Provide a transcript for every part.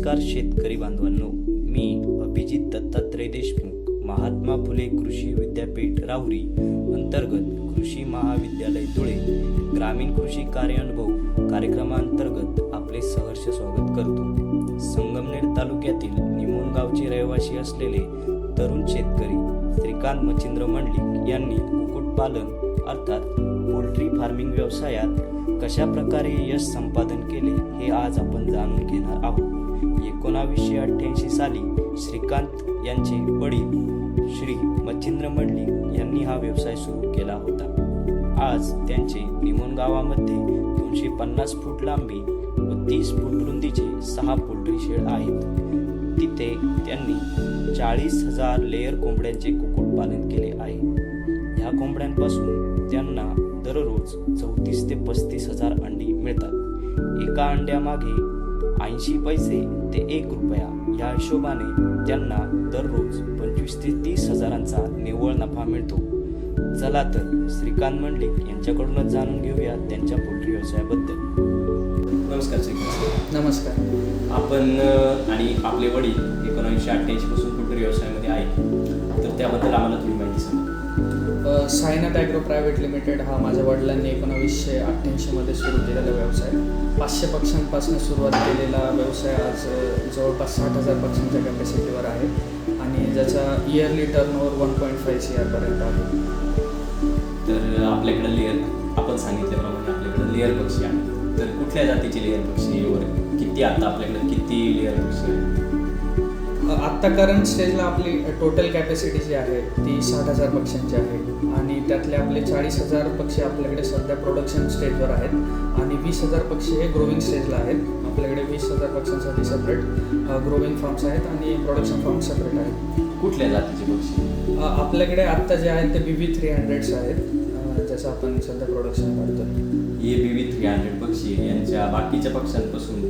नमस्कार शेतकरी बांधवांनो, मी अभिजित दत्तात्रय देशमुख, महात्मा फुले कृषी विद्यापीठ राहुरी अंतर्गत कृषी महाविद्यालय धुळे ग्रामीण कृषी कार्यानुभव कार्यक्रमांतर्गत आपले सहर्ष स्वागत करतो. संगमनेर तालुक्यातील निमोण गावचे रहिवासी असलेले तरुण शेतकरी श्रीकांत मच्छिंद्र मंडलिक यांनी कुक्कुटपालन अर्थात पोल्ट्री फार्मिंग व्यवसायात कशा प्रकारे यश संपादन केले हे आज आपण जाणून घेणार आहोत. 1988 साली श्रीकांत यांचे वडील श्री मच्छिंद्र मंडलिक यांनी हा व्यवसाय सुरू केला होता. आज त्यांचे निमोण गावामध्ये 250 फूट लांबी व 30 फूट रुंदीचे 6 पोल्ट्री शेड आहेत. तिथे त्यांनी 40,000 लेयर कोंबड्यांचे कुक्कुटपालन केले आहे. ह्या कोंबड्यांपासून त्यांना दररोज 34 ते 35 हजार अंडी मिळतात. एका अंड्यामागे 80 पैसे ते 1 रुपया या हिशोबाने त्यांना दररोज 25 ते 30 हजारांचा निव्वळ नफा मिळतो. चला तर श्रीकांत मंडलिक यांच्याकडूनच जाणून घेऊया त्यांच्या पोल्ट्री व्यवसायाबद्दल. नमस्कार श्रीकांत. नमस्कार. आपण आणि आपले वडील 1988 पासून पोल्ट्री व्यवसायामध्ये आहे, तर त्याबद्दल आम्हाला थोडी माहिती सांगा. साईनाथ ॲग्रो प्रायव्हेट लिमिटेड हा माझ्या वडिलांनी 1988 मध्ये सुरू केलेला व्यवसाय. 500 पक्ष्यांपासून सुरुवात केलेला व्यवसाय आज जवळपास 60,000 पक्ष्यांच्या कॅपॅसिटीवर आहे आणि ज्याचा इयरली टर्नओव्हर 1.5 CR पर्यंत आहे. तर आपल्याकडे लेअर आपण सांगितल्याप्रमाणे आपल्याकडे लेअर पक्षी आहेत. तर कुठल्या जातीचे लेअर पक्षी वर किती आता आपल्याकडे किती लेअर पक्षी आहेत? आत्ता करंट स्टेजला आपली टोटल कॅपॅसिटी जी आहे ती 60,000 पक्ष्यांची आहे आणि त्यातले आपले 40,000 पक्षी आपल्याकडे सध्या प्रोडक्शन स्टेजवर आहेत आणि 20,000 पक्षी हे ग्रोविंग स्टेजला आहेत. आपल्याकडे 20,000 पक्ष्यांसाठी सेपरेट ग्रोविंग फार्म्स आहेत आणि प्रोडक्शन फार्म सेपरेट आहेत. कुठल्या जातीचे पक्षी? आपल्याकडे आत्ता जे आहेत ते BB300 आहेत, ज्याचं आपण सध्या प्रोडक्शन करतो. हे BB300 पक्षी यांच्या बाकीच्या पक्ष्यांपासून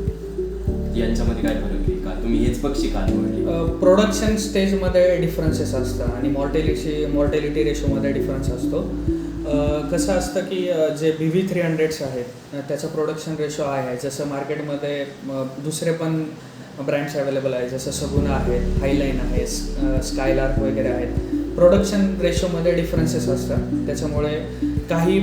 यांच्यामध्ये काय फरक आहे का? तुम्ही हेच पक्षी का निवडले? प्रोडक्शन स्टेजमध्ये डिफरन्सेस असतं आणि मॉर्टेलिटी रेशोमध्ये डिफरन्स असतो. कसं असतं की जे BB300 आहेत त्याचं प्रोडक्शन रेशो आहे. जसं मार्केटमध्ये दुसरे पण ब्रँड्स अवेलेबल आहे, जसं सगुना आहेत, हायलाईन आहे, स्कायलार्क वगैरे आहेत. प्रोडक्शन रेशोमध्ये डिफरन्सेस असतात. त्याच्यामुळे काही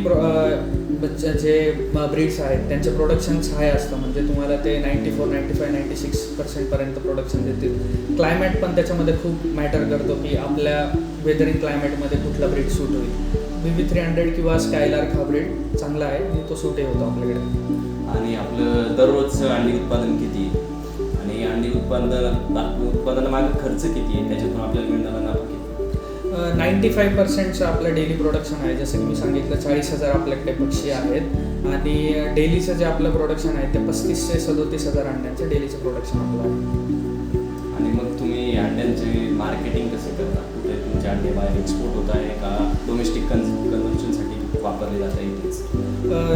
जे ब्रीड्स आहेत त्यांचे प्रोडक्शन्स हाय असतं, म्हणजे तुम्हाला ते 94, 95, 96% पर्यंत प्रोडक्शन देतील. क्लायमेट पण त्याच्यामध्ये खूप मॅटर करतो की आपल्या वेदरिंग क्लायमेटमध्ये कुठला ब्रीड सूट होईल. BB300 किंवा स्कायलार्क हा ब्रीड चांगला आहे आणि तो सूटही होतो आपल्याकडे. आणि आपलं दररोजचं अंडी उत्पादन किती आणि अंडी उत्पादनामागे खर्च किती आहे, त्याच्यातून आपल्याला मिळणारा नफा किती? 95% आपलं डेली प्रोडक्शन आहे. जसं की मी सांगितलं 40,000 आपल्याकडे पक्षी आहेत आणि डेलीचं जे आपलं प्रोडक्शन आहे ते 35,000 ते 37,000 अंड्यांचं डेलीचं प्रोडक्शन आपलं आहे. आणि मग तुम्ही अंड्यांचे मार्केटिंग कसं करता? कुठे तुमचे अंडे बाहेर एक्सपोर्ट होत आहे का कंझम्पशनसाठी वापरले जात आहे?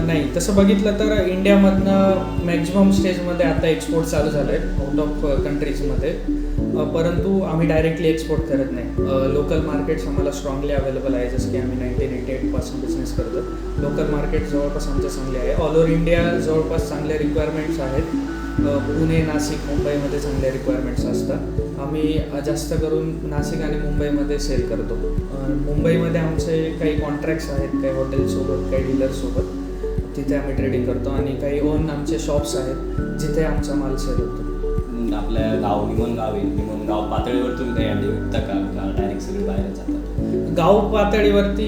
नाही, तसं बघितलं तर इंडियामधनं मॅक्झिमम स्टेजमध्ये आता एक्सपोर्ट चालू झालं आहे आउट ऑफ कंट्रीजमध्ये, परंतु आम्ही डायरेक्टली एक्सपोर्ट करत नाही. लोकल मार्केट्स आम्हाला स्ट्रॉंगली अवेलेबल आहे. जसं की आम्ही 1988 पासून बिझनेस करतो. लोकल मार्केट जवळपास आमचे चांगले आहे. ऑल ओव्हर इंडिया जवळपास चांगले रिक्वायरमेंट्स आहेत. पुणे, नाशिक, मुंबईमध्ये चांगले रिक्वायरमेंट्स असतात. आम्ही जास्त करून नाशिक आणि मुंबईमध्ये सेल करतो. मुंबईमध्ये आमचे काही कॉन्ट्रॅक्ट्स आहेत, काही हॉटेलसोबत, काही डीलरसोबत. तिथे आम्ही ट्रेडिंग करतो आणि काही ओन आमचे शॉप्स आहेत जिथे आमचा माल सेल होतो. आपल्या निमोण गाव आहे, निमोण गाव पातळीवर तुम्ही काही अंडे विकता का डायरेक्ट सगळे बाहेर जातात? गाव पातळीवरती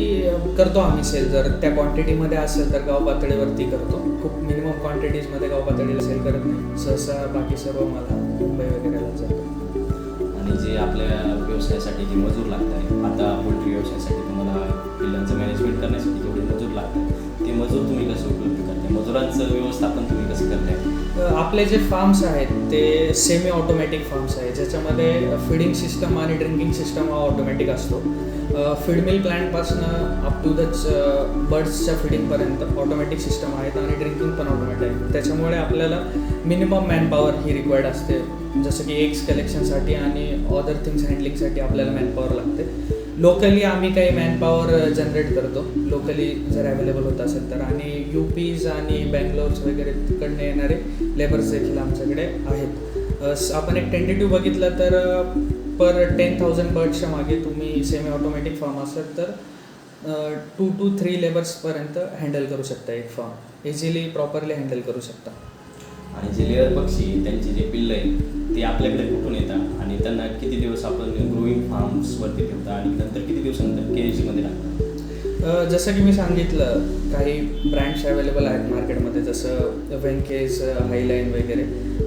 करतो आम्ही सेल. जर त्या क्वांटिटीमध्ये असेल तर गाव पातळीवरती करतो. खूप मिनिमम क्वांटिटीजमध्ये गाव पातळीला सेल करत नाही. सहसा बाकी सर्व मला मुंबई वगैरेला जातो. आणि जे आपल्या व्यवसायासाठी जे मजूर लागत आहे, आता पोल्ट्री व्यवसायासाठी तुम्हाला पिल्लांचं मॅनेजमेंट करण्यासाठी जेवढे मजूर लागतात ते मजूर तुम्ही कसं उपलब्ध करताय? मजुरांचं व्यवस्थापन तुम्ही कसं करताय? आपले जे फार्म्स आहेत ते सेमी ऑटोमॅटिक फार्म्स आहेत, ज्याच्यामध्ये फीडिंग सिस्टम आणि ड्रिंकिंग सिस्टम हा ऑटोमॅटिक असतो. फीड मिल प्लांटपासनं अप टू द बर्ड्सच्या फिडिंगपर्यंत ऑटोमॅटिक सिस्टम आहेत आणि ड्रिंकिंग पण ऑटोमॅटिक आहे. त्याच्यामुळे आपल्याला मिनिमम मॅनपॉवर ही रिक्वायर्ड असते. जसं की एग्स कलेक्शनसाठी आणि अदर थिंग्स हँडलिंगसाठी आपल्याला मॅनपॉवर लागते. लोकली आम्ही काही मॅनपॉवर जनरेट करतो, लोकली जर अवेलेबल होत असेल तर. आणि UPs आणि बँगलोर्स वगैरे तिकडनं येणारे लेबर्स देखील आमच्याकडे आहेत. आपण एक टेंटेटिव्ह बघितलं तर पर 10,000 बर्ड्सच्या मागे तुम्ही सेमी ऑटोमॅटिक फार्म असेल तर 2 to 3 लेबर्सपर्यंत हँडल करू शकता. एक फार्म इझिली प्रॉपरली हँडल करू शकता. आणि जे लेअर पक्षी त्यांचे जे पिल्लं आहेत ते आपल्याकडे कुठून येतात आणि त्यांना किती दिवस आपण ग्रोईंग फार्म्सवरती ठेवता आणि नंतर किती दिवसानंतर केजीमध्ये टाकता? जसं की मी सांगितलं, काही ब्रँड्स अवेलेबल आहेत मार्केटमध्ये, जसं वेंकेज, हायलाईन वगैरे.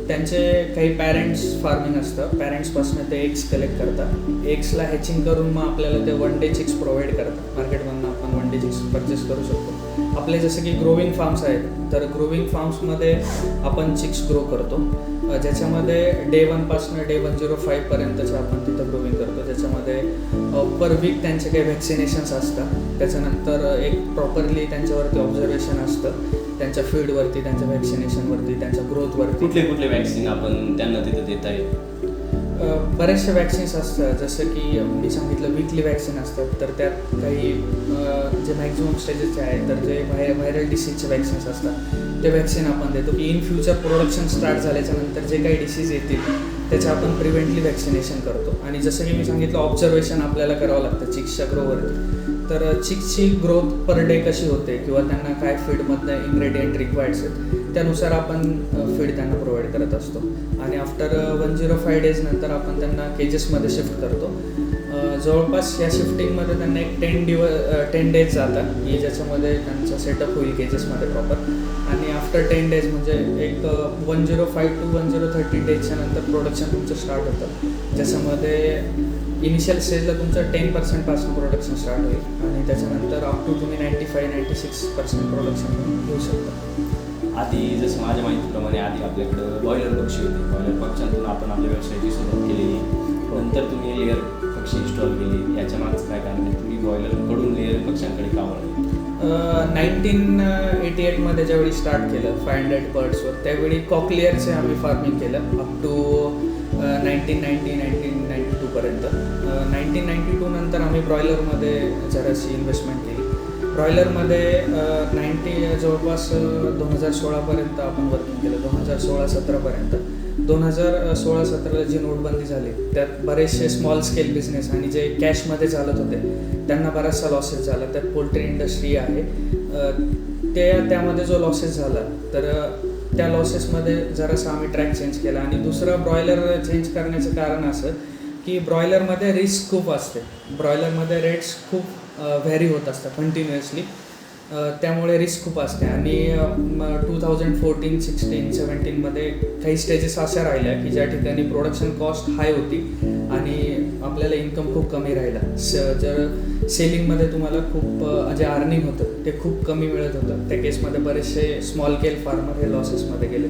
त्यांचे काही पॅरेंट्स फार्मिंग असतं. पॅरेंट्सपासून ते एग्स कलेक्ट करतात. एग्सला हॅचिंग करून मग आपल्याला ते 1 day चिक्स प्रोव्हाइड करतात. मार्केटमधून आपण 1 day चिक्स परचेस करू शकतो. आपले जसं की ग्रोविंग फार्म्स आहेत, तर ग्रोविंग फार्म्समध्ये आपण चिक्स ग्रो करतो, ज्याच्यामध्ये day 1 पासून day 105पर्यंतचे आपण तिथं ग्रोविंग करतो. ज्याच्यामध्ये पर वीक त्यांचे काही व्हॅक्सिनेशन्स असतात. त्याच्यानंतर एक प्रॉपरली त्यांच्यावरती ऑब्झर्वेशन असतं, त्यांच्या फीडवरती, त्यांच्या व्हॅक्सिनेशनवरती, त्यांच्या ग्रोथवरती. कुठले वॅक्सिन आपण त्यांना तिथं देता येईल? बरेचसे वॅक्सिन्स असतात, जसं की मी सांगितलं वीकली वॅक्सिन असतात. तर त्यात काही जे मॅक्झिमम स्टेजेसचे आहेत, तर जे व्हायरल डिसीजचे वॅक्सिन्स असतात ते वॅक्सिन आपण देतो, की इन फ्युचर प्रोडक्शन स्टार्ट झाल्याच्यानंतर जे काही डिसीज येतील त्याचं आपण प्रिव्हेंटली वॅक्सिनेशन करतो. आणि जसं की मी सांगितलं, ऑब्झर्वेशन आपल्याला करावं लागतं चिक्सच्या ग्रोवरती. तर चिक्सची ग्रोथ पर डे कशी होते किंवा त्यांना काय फीडमधनं इन्ग्रेडियंट रिक्वायर्ड्स आहेत त्यानुसार आपण फीड त्यांना प्रोव्हाइड करत असतो. आणि आफ्टर 105 days नंतर आपण त्यांना केजेसमध्ये शिफ्ट करतो. जवळपास या शिफ्टिंगमध्ये त्यांना एक 10 days जातात, की ज्याच्यामध्ये त्यांचा सेटअप होईल केजेसमध्ये प्रॉपर. आणि आफ्टर 10 days म्हणजे एक 105 to 113 daysच्या नंतर प्रोडक्शन तुमचं स्टार्ट होतं, ज्याच्यामध्ये इनिशियल स्टेजला तुमचं 10% पासून प्रोडक्शन स्टार्ट होईल आणि त्याच्यानंतर अप टू तुम्ही 95-96% प्रोडक्शन घेऊ शकता. आधी जसं माझ्या माहितीप्रमाणे आधी आपल्याकडं बॉयलर पक्षी होते. बॉयलर पक्ष्यांतून आपण आपल्या व्यवसायाची सुरुवात केलेली. नंतर तुम्ही लेअर पक्षी इन्स्टॉल केली. याच्या मागचं काय कारण आहे? तुम्ही बॉयलरकडून लेअर पक्ष्यांकडे का वळले? 1988मध्ये ज्यावेळी स्टार्ट केलं 500 बर्ड्सवर, त्यावेळी कॉकलेअरचे आम्ही फार्मिंग केलं अप टू 1992पर्यंत. 1992 नंतर आम्ही ब्रॉयलरमध्ये जराशी इन्व्हेस्टमेंट केली. ब्रॉयलरमध्ये जवळपास 2016पर्यंत आपण वर्किंग केलं, 2016-17पर्यंत. 2016-17ला जी नोटबंदी झाली त्यात बरेचसे स्मॉल स्केल बिझनेस आणि जे कॅशमध्ये चालत होते त्यांना बराचसा लॉसेस झाला. त्यात पोल्ट्री इंडस्ट्री आहे. त्यामध्ये जो लॉसेस झाला तर त्या लॉसेसमध्ये जरासा आम्ही ट्रॅक चेंज केला. आणि दुसरं ब्रॉयलर चेंज करण्याचं कारण असं की ब्रॉयलरमध्ये रिस्क खूप असते. ब्रॉयलरमध्ये रेट्स खूप व्हॅरी होत असतात कंटिन्युअसली, त्यामुळे रिस्क खूप असते. आणि 2014, 16, 17मध्ये काही स्टेजेस अशा राहिल्या की ज्या ठिकाणी प्रोडक्शन कॉस्ट हाय होती आणि आपल्याला इन्कम खूप कमी राहिला. जर सेलिंगमध्ये तुम्हाला खूप जे अर्निंग होतं ते खूप कमी मिळत होतं. त्या केसमध्ये बरेचसे स्मॉल स्केल फार्मर हे लॉसेसमध्ये गेले.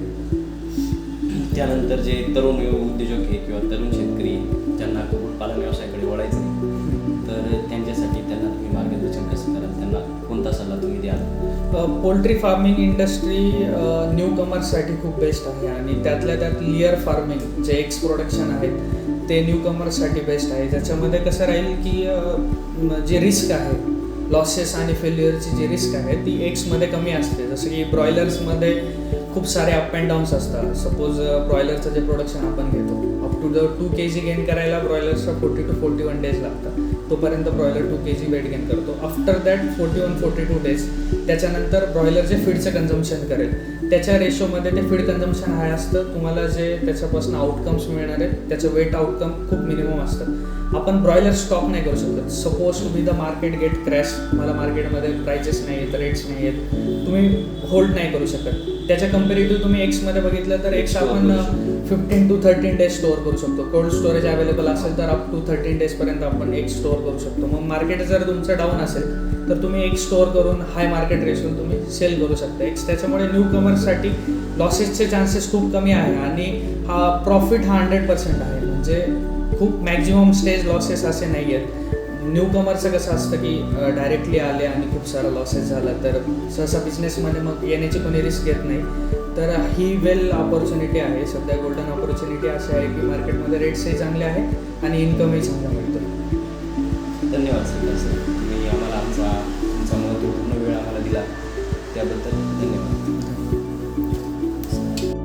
त्यानंतर जे तरुण उद्योजक आहे किंवा तरुण शेतकरी ज्यांना कुक्कुटपालन व्यवसायाकडे वळायचं नाही, तर त्यांच्यासाठी त्यांना तुम्ही मार्गदर्शन कसं कराल? त्यांना कोणता सल्ला तुम्ही द्याल? पोल्ट्री फार्मिंग इंडस्ट्री न्यू कमर्ससाठी खूप बेस्ट आहे. आणि त्यातल्या त्यात लेअर फार्मिंग जे एग्स प्रोडक्शन आहेत ते न्यू कमर्ससाठी बेस्ट आहे. ज्याच्यामध्ये कसं राहील की जी रिस्क आहे, लॉसेस आणि फेल्युअरची जी रिस्क आहे ती एग्समध्ये कमी असते. जसं की ब्रॉयलर्समध्ये खूप सारे अप अँड डाऊन्स असतात. सपोज ब्रॉयलरचं जे प्रोडक्शन आपण घेतो, अप टू 2 kg गेन करायला ब्रॉयलर्सला 40 to 41 days लागतात. तोपर्यंत ब्रॉयलर 2 kg वेट गेन करतो. आफ्टर दॅट 41-42 days त्याच्यानंतर ब्रॉयलर जे फीडचं कन्झम्पशन करेल त्याच्या रेशोमध्ये ते फीड कन्झम्पशन हाय असतं. तुम्हाला जे त्याच्यापासून आउटकम्स मिळणार आहेत त्याचं वेट आउटकम खूप मिनिमम असतं. आपण ब्रॉयलर स्टॉक नाही करू शकत. Suppose to be the market get crash, मला मार्केटमध्ये प्राइजेस नाही आहेत, रेट्स नाही आहेत, तुम्ही होल्ड नाही करू शकत. त्याच्या कम्पेरेटिव्ह तुम्ही एक्समध्ये बघितलं तर एक्स आपण 15 to 13 days स्टोअर करू शकतो. कोल्ड स्टोरेज अवेलेबल असेल तर अप टू 13 daysपर्यंत आपण एक स्टोअर करू शकतो. मग मार्केट जर तुमचं डाऊन असेल तर तुम्ही एक स्टोअर करून हाय मार्केट रेशोला तुम्ही सेल करू शकता एक्स. त्याच्यामुळे न्यू कमर्ससाठी लॉसेसचे चान्सेस खूप कमी आहे आणि हा प्रॉफिट हा 100% आहे. म्हणजे खूप मॅक्झिमम स्टेज लॉसेस असे नाही आहेत. न्यू कमर्सचं कसं असतं की डायरेक्टली आले आणि खूप सारा लॉसेस झाला तर सहसा बिझनेसमध्ये मग येण्याची कोणी रिस्क घेत नाही. तर ही वेल ऑपॉर्च्युनिटी आहे. सध्या गोल्डन ऑपॉर्च्युनिटी अशी आहे की मार्केटमध्ये रेट्सही चांगले आहे आणि इन्कमही चांगला मिळतो. धन्यवाद सर. तुम्ही आम्हाला तुमचा महत्त्वपूर्ण वेळ आम्हाला दिला त्याबद्दल धन्यवाद.